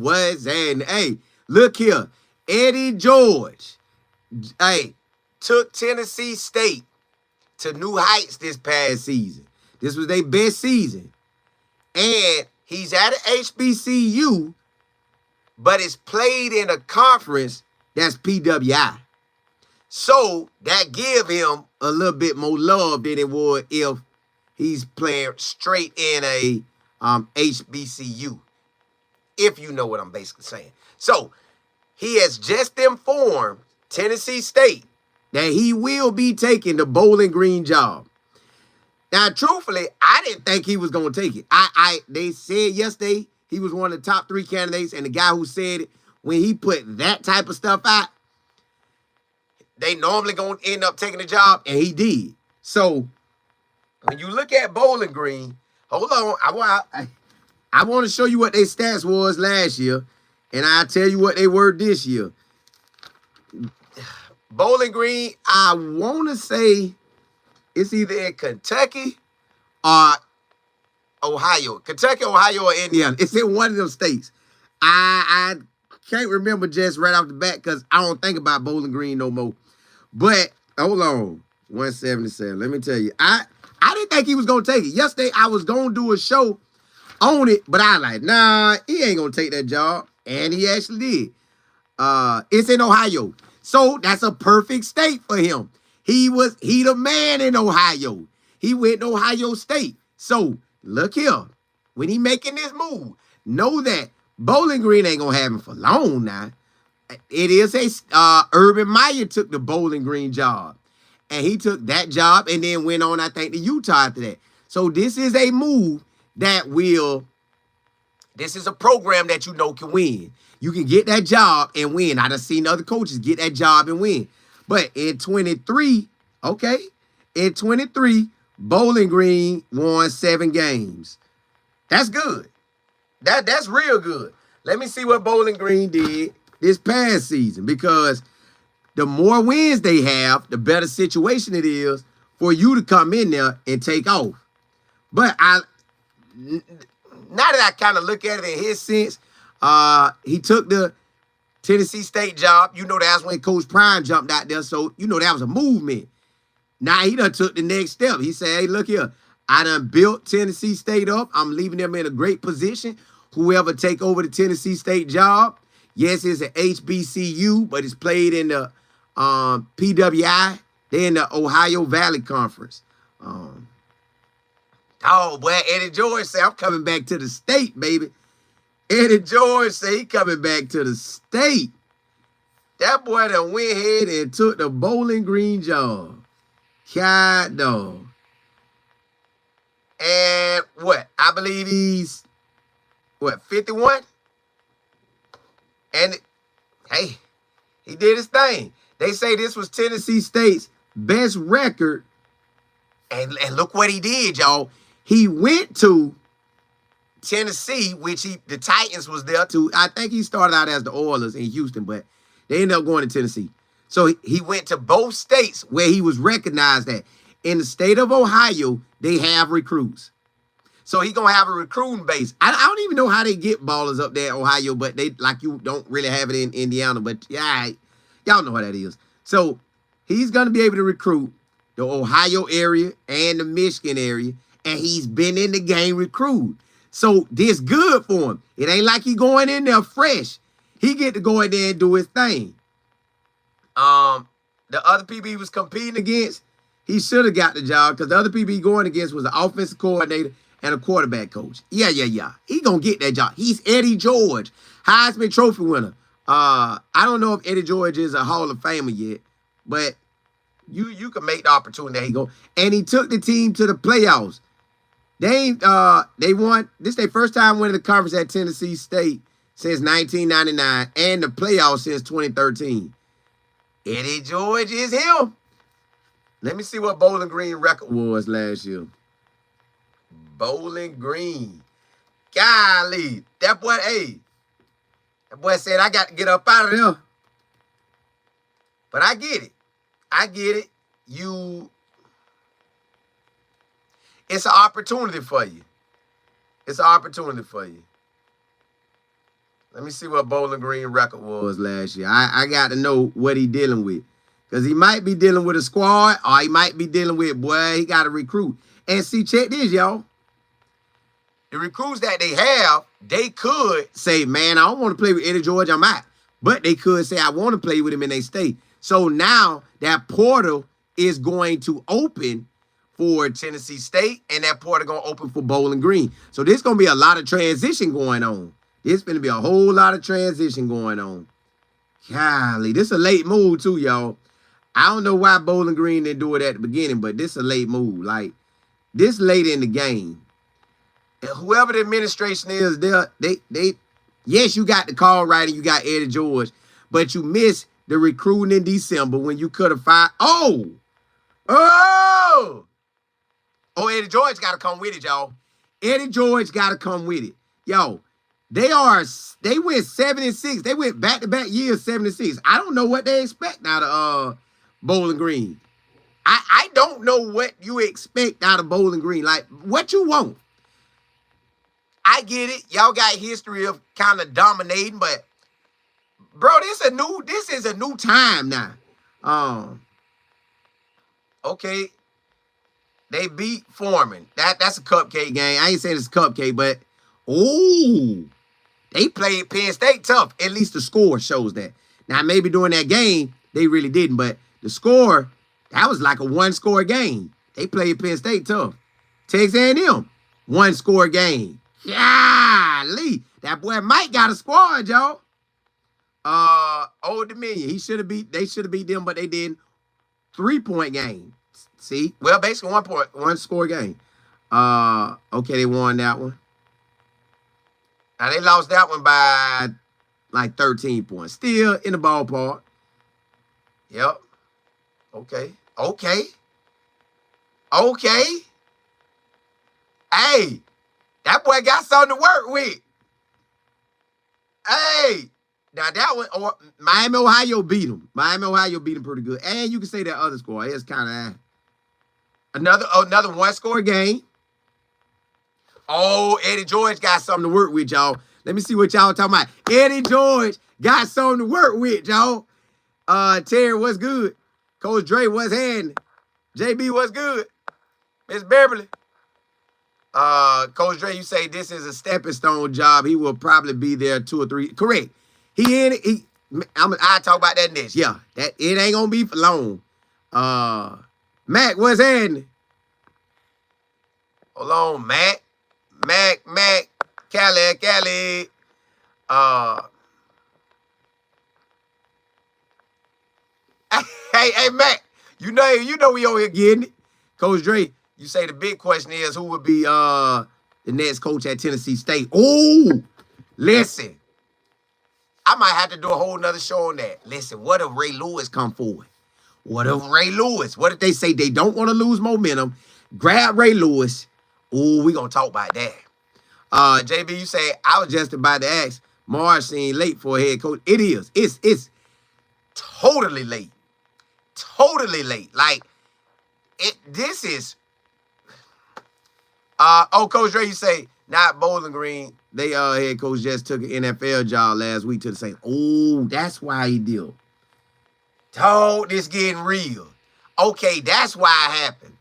Was and hey, look here, Eddie George, hey, took Tennessee State to new heights this past season. This was their best season, and he's at an HBCU, but it's played in a conference that's PWI. So that give him a little bit more love than it would if he's playing straight in a HBCU, if you know what I'm basically saying. So he has just informed Tennessee State that he will be taking the Bowling Green job. Now, truthfully, I didn't think he was gonna take it. They said yesterday he was one of the top 3 candidates, and the guy who said it, when he put that type of stuff out, they normally gonna end up taking the job, and he did. So when you look at Bowling Green, hold on, I want to show you what their stats was last year, and I'll tell you what they were this year. Bowling Green, I want to say it's either in Kentucky or Ohio. Kentucky, Ohio, or Indiana. It's in one of those states. I can't remember just right off the bat because I don't think about Bowling Green no more. But hold on, 177. Let me tell you, I didn't think he was gonna take it. Yesterday, I was gonna do a show on it, but I like, nah, he ain't gonna take that job, and he actually did. It's in Ohio, so that's a perfect state for him. He the man in Ohio. He went to Ohio State. So look here, when he making this move, know that Bowling Green ain't gonna have him for long now. It is Urban Meyer took the Bowling Green job, and he took that job and then went on, I think, to Utah after that. So this is a move that will. This is a program that you know can win. You can get that job and win. I done seen other coaches get that job and win. But in 23, okay, in 23, Bowling Green won 7 games. That's good. That's real good. Let me see what Bowling Green did this past season, because the more wins they have, the better situation it is for you to come in there and take off. But now that I kind of look at it in his sense, he took the Tennessee State job. You know, that's when Coach Prime jumped out there. So, you know, that was a movement. Now he done took the next step. He said, hey, look here. I done built Tennessee State up. I'm leaving them in a great position. Whoever take over the Tennessee State job, yes, it's an HBCU, but it's played in the PWI. They're in the Ohio Valley Conference. Oh, boy, Eddie George said, I'm coming back to the state, baby. Eddie George said he coming back to the state. That boy done went ahead and took the Bowling Green job. God, dog. And what? I believe he's, 51? And, hey, he did his thing. They say this was Tennessee State's best record. And look what he did, y'all. He went to Tennessee, which the Titans was there too. I think he started out as the Oilers in Houston, but they ended up going to Tennessee. So he went to both states where he was recognized at. In the state of Ohio, they have recruits. So he gonna have a recruiting base. I don't even know how they get ballers up there in Ohio, but they like you don't really have it in Indiana. But yeah, y'all know how that is. So he's gonna be able to recruit the Ohio area and the Michigan area, and he's been in the game recruit. So this good for him. It ain't like he going in there fresh. He get to go in there and do his thing. The other people he was competing against, he should have got the job, because the other people he going against was an offensive coordinator and a quarterback coach. Yeah. He gonna get that job. He's Eddie George, Heisman Trophy winner. I don't know if Eddie George is a Hall of Famer yet, but you can make the opportunity that he go. And he took the team to the playoffs. They won. This is their first time winning the conference at Tennessee State since 1999, and the playoffs since 2013. Eddie George is him. Let me see what Bowling Green record was last year. Bowling Green. Golly. That boy said, I got to get up out of there. But I get it. It's an opportunity for you. Let me see what Bowling Green record was last year. I got to know what he dealing with. Because he might be dealing with a squad, or he might be dealing with, boy, he got to recruit. And see, check this, y'all. The recruits that they have, they could say, man, I don't want to play with Eddie George, I'm out. But they could say, I want to play with him in their state. So now that portal is going to open for Tennessee State, and that portal going to open for Bowling Green. So there's going to be a lot of transition going on. There's going to be a whole lot of transition going on. Golly, this is a late move too, y'all. I don't know why Bowling Green didn't do it at the beginning, but this is a late move. Like, this late in the game. And whoever the administration is, they yes, you got the call right and you got Eddie George, but you missed the recruiting in December when you could have fired. Oh, Eddie George got to come with it, y'all. Eddie George got to come with it. Yo, they went 7-6. They went back-to-back years 7-6. I don't know what they expect out of Bowling Green. I don't know what you expect out of Bowling Green. Like, what you want. I get it. Y'all got history of kind of dominating, but bro, this is a new time now. Okay. They beat Foreman. That's a cupcake game. I ain't saying it's a cupcake, but they played Penn State tough. At least the score shows that. Now, maybe during that game, they really didn't, but the score, that was like a one-score game. They played Penn State tough. Texas A&M, one-score game. Golly, that boy Mike got a squad, y'all. Old Dominion, they should have beat them, but they didn't. 3-point game. See? Well, basically one score game. Okay, they won that one. Now they lost that one by like 13 points. Still in the ballpark. Yep. Okay. Hey, that boy got something to work with. Hey, now that one, Miami, Ohio beat them. Miami, Ohio beat them pretty good. And you can say that other score. It's kind of another one-score game. Oh, Eddie George got something to work with, y'all. Let me see what y'all talking about. Eddie George got something to work with, y'all. Terry, what's good? Coach Dre, what's happening? JB, what's good? Miss Beverly. Coach Dre, you say this is a stepping stone job. He will probably be there 2 or 3. Correct. He in it. I'll talk about that next. Yeah, that it ain't gonna be for long. Mac, what's happening? Hold on, Mac, Cali. Hey, Mac, you know we over here getting it. Coach Dre, you say the big question is who would be the next coach at Tennessee State? Oh, listen. I might have to do a whole nother show on that. Listen, what if Ray Lewis come forward? What if they say they don't want to lose momentum? Grab Ray Lewis. Oh, we gonna talk about that. JB, you say I was just about to ask Mars seemed late for a head coach. It is. It's totally late. Totally late. Like this is Coach Dre, you say not Bowling Green. They head coach just took an NFL job last week to the Saints. Oh, that's why he did. Oh, this getting real. Okay, that's why it happened.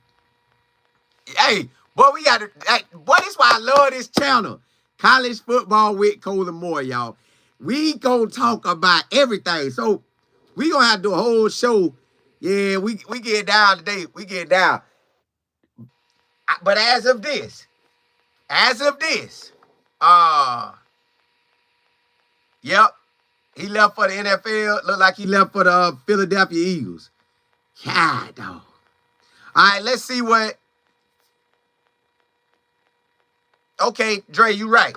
Hey, boy, we got to. Boy, this is why I love this channel. College football with Colin Moore, y'all. We gonna talk about everything. So we gonna have to do a whole show. Yeah, we get down today. We get down. But as of this, yep, he left for the NFL. Look like he left for the Philadelphia Eagles. God, dog. All right, let's see what. Okay, Dre, you right.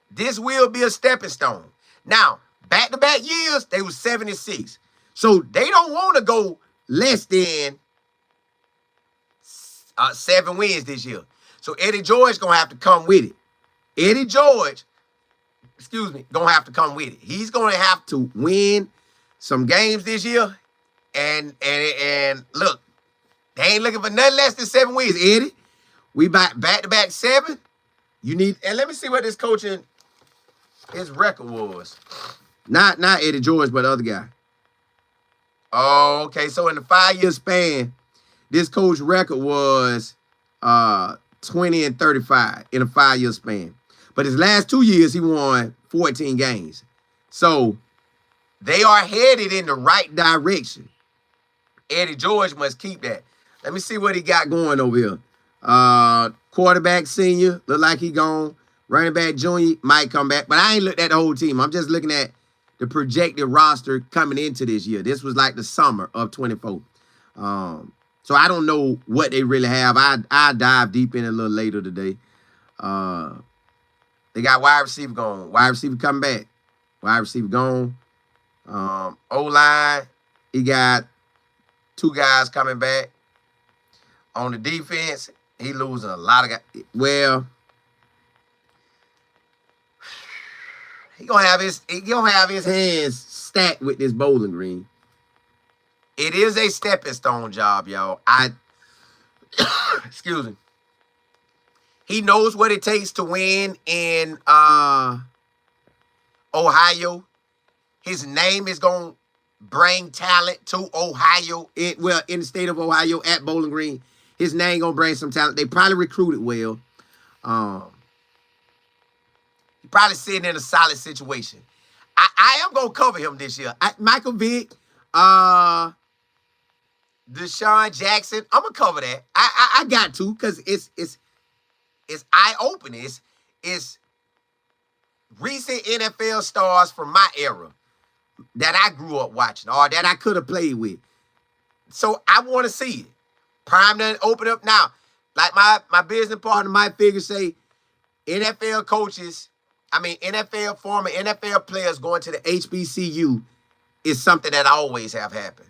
This will be a stepping stone. Now, back-to-back years, they was 7-6. So they don't want to go less than 7 wins this year. So Eddie George going to have to come with it. Eddie George, going to have to come with it. He's going to have to win some games this year. And look, they ain't looking for nothing less than 7 wins, Eddie. We back-to-back 7. You need, and let me see what this coaching. his record was. Not Eddie George, but the other guy. Oh, okay. So in the 5-year span, this coach record was 20 and 35 in a 5-year span. But his last 2 years, he won 14 games. So they are headed in the right direction. Eddie George must keep that. Let me see what he got going over here. Quarterback senior, look like he gone. Running back junior might come back. But I ain't looked at the whole team. I'm just looking at the projected roster coming into this year. This was like the summer of 24. So I don't know what they really have. I dive deep in it a little later today. They got wide receiver gone. Wide receiver coming back. Wide receiver gone. O-line, he got 2 guys coming back. On the defense, he losing a lot of guys. Well, he gonna have his hands stacked with this Bowling Green. It is a stepping stone job, y'all. Excuse me. He knows what it takes to win in Ohio. His name is going to bring talent to Ohio. In the state of Ohio at Bowling Green. His name going to bring some talent. They probably recruited well. He probably sitting in a solid situation. I am going to cover him this year. Michael Vick, Deshaun Jackson, I'm going to cover that. I got to because it's eye-opening. It's recent NFL stars from my era that I grew up watching or that I could have played with. So I want to see it. Prime done open up now. Like my business partner, Mike Figure say, NFL former NFL players going to the HBCU is something that always have happened.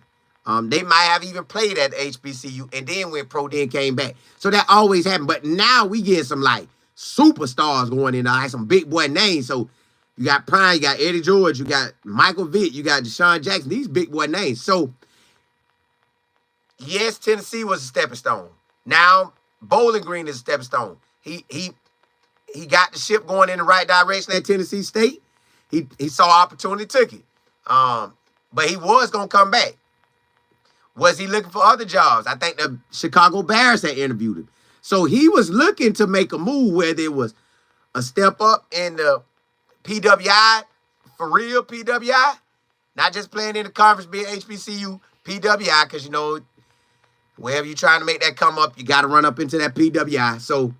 They might have even played at the HBCU and then went pro, then came back. So that always happened. But now we get some like superstars going in, like some big boy names. So you got Prime, you got Eddie George, you got Michael Vick, you got Deshaun Jackson. These big boy names. So yes, Tennessee was a stepping stone. Now Bowling Green is a stepping stone. He got the ship going in the right direction at Tennessee State. He saw opportunity, took it. But he was gonna come back. Was he looking for other jobs? I think the Chicago Bears had interviewed him. So he was looking to make a move where there was a step up in the PWI, for real PWI, not just playing in the conference, being HBCU, PWI, because, you know, wherever you're trying to make that come up, you got to run up into that PWI. So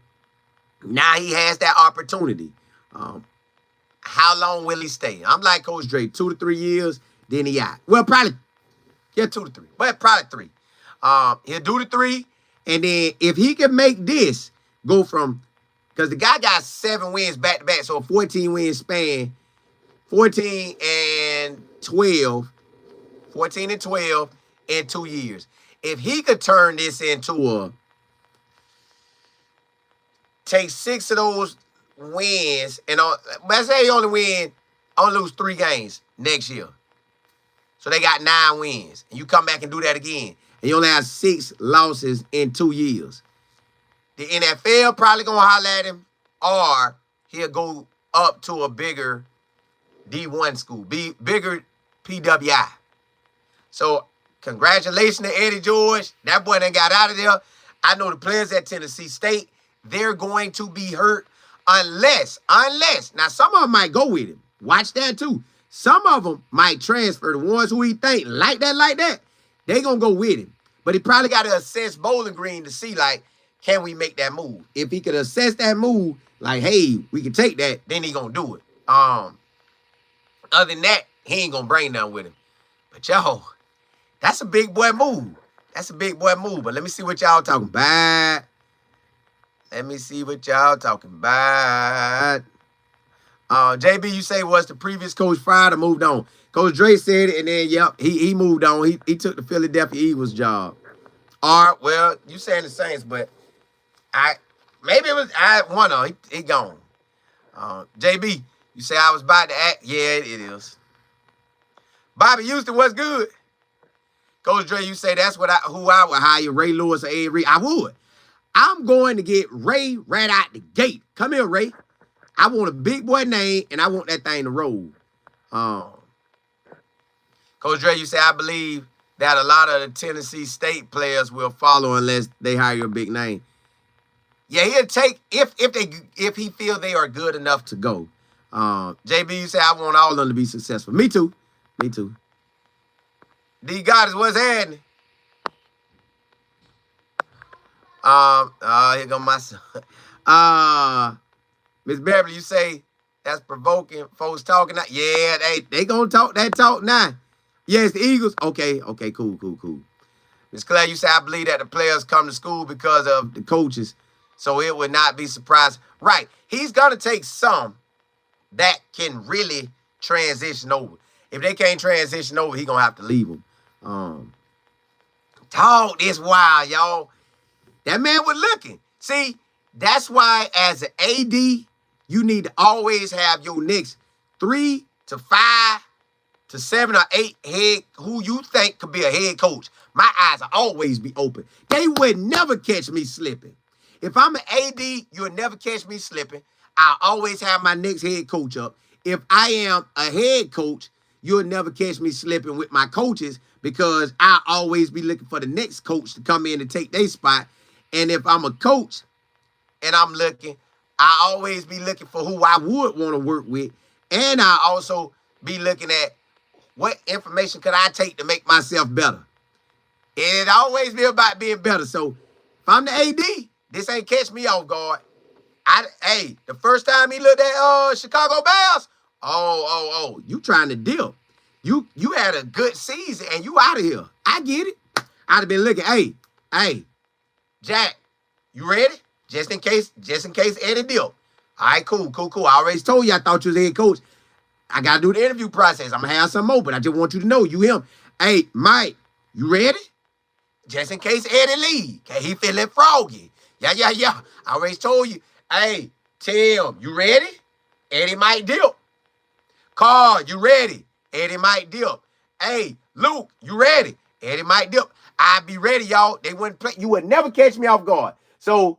now he has that opportunity. How long will he stay? I'm like Coach Dre, 2 to 3 years, then he out. Well, probably, 2 to 3, but probably 3. He'll do the 3, and then if he can make this go from, because the guy got 7 wins back-to-back, so a 14-win span, 14 and 12 in 2 years. If he could turn this into take 6 of those wins, and let's say he only lose 3 games next year. So they got 9 wins. And you come back and do that again. And you only have 6 losses in 2 years. The NFL probably going to holler at him, or he'll go up to a bigger D1 school, bigger PWI. So congratulations to Eddie George. That boy done got out of there. I know the players at Tennessee State, they're going to be hurt unless, now some of them might go with him. Watch that too. Some of them might transfer. The ones who he think like that, they going to go with him. But he probably got to assess Bowling Green to see, like, can we make that move? If he could assess that move, like, hey, we can take that, then he going to do it. Other than that, he ain't going to bring nothing with him. But, yo, that's a big boy move. But let me see what y'all talking about. JB, you say was the previous coach fired or moved on? Coach Dre said it, and then, yep, he moved on. He took the Philadelphia Eagles job. All right, well, you saying the Saints, but one of them. He gone. JB, you say I was about to act? Yeah, it is. Bobby Houston, what's good? Coach Dre, you say that's who I would hire, Ray Lewis or Ed Reed. I would. I'm going to get Ray right out the gate. Come here, Ray. I want a big boy name, and I want that thing to roll. Um, Coach Dre, you say, I believe that a lot of the Tennessee State players will follow unless they hire a big name. Yeah, he'll take if he feel they are good enough to go. JB, you say I want all of them to be successful. Me too. Me too. D Goddess, what's happening? Here go my son. Miss Beverly, you say that's provoking. Folks talking now. Yeah, they gonna talk that talk now. Yes, the Eagles. Okay, cool. Miss Claire, you say I believe that the players come to school because of the coaches, so it would not be surprised. Right, he's gonna take some that can really transition over. If they can't transition over, he gonna have to leave them. Talk this while, y'all. That man was looking. See, that's why as an AD, you need to always have your next 3 to 5 to 7 or 8 head who you think could be a head coach. My eyes will always be open. They would never catch me slipping. If I'm an AD, you'll never catch me slipping. I'll always have my next head coach up. If I am a head coach, you'll never catch me slipping with my coaches because I'll always be looking for the next coach to come in and take their spot. And if I'm a coach and I'm looking, I always be looking for who I would want to work with. And I also be looking at what information could I take to make myself better. And it always be about being better. So if I'm the AD, this ain't catch me off guard. Hey, the first time he looked at Chicago Bears, you trying to deal. You had a good season and you out of here. I get it. I'd have been looking, hey, Jack, you ready? Just in case Eddie deal. All right, cool. I already told you I thought you was a head coach. I got to do the interview process. I'm going to have some more, but I just want you to know you him. Hey, Mike, you ready? Just in case Eddie leave. Okay, he feeling froggy. Yeah. I already told you. Hey, Tim, you ready? Eddie might dip. Carl, you ready? Eddie might dip. Hey, Luke, you ready? Eddie might dip. I'd be ready, y'all. They wouldn't play. You would never catch me off guard. So,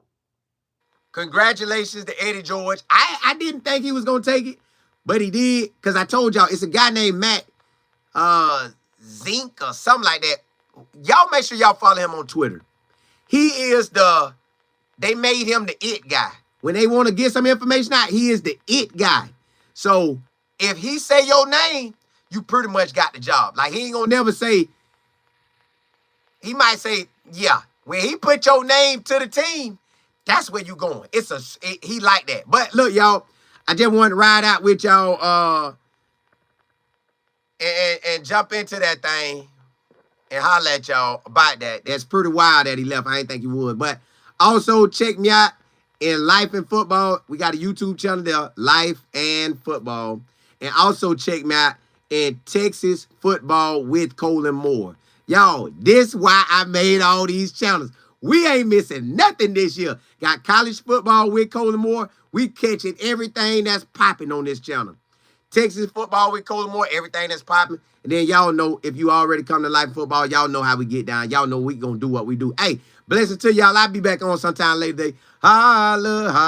congratulations to Eddie George. I didn't think he was going to take it, but he did because I told y'all it's a guy named Matt Zink or something like that. Y'all make sure y'all follow him on Twitter. He is they made him the it guy. When they want to get some information out, he is the it guy. So, if he say your name, you pretty much got the job. Like, he ain't going to never say, he might say, yeah. When he put your name to the team, that's where you going. He like that. But look, y'all, I just want to ride out with y'all and jump into that thing and holler at y'all about that. That's pretty wild that he left. I didn't think he would. But also check me out in Life and Football. We got a YouTube channel there, Life and Football. And also check me out in Texas Football with Colin Moore. Y'all, this why I made all these channels. We ain't missing nothing this year. Got college football with Colin Moore. We catching everything that's popping on this channel. Texas football with Colin Moore, everything that's popping. And then y'all know, if you already come to Life Football, y'all know how we get down. Y'all know we gonna do what we do. Hey, blessings to y'all. I'll be back on sometime later today. Holla, holla.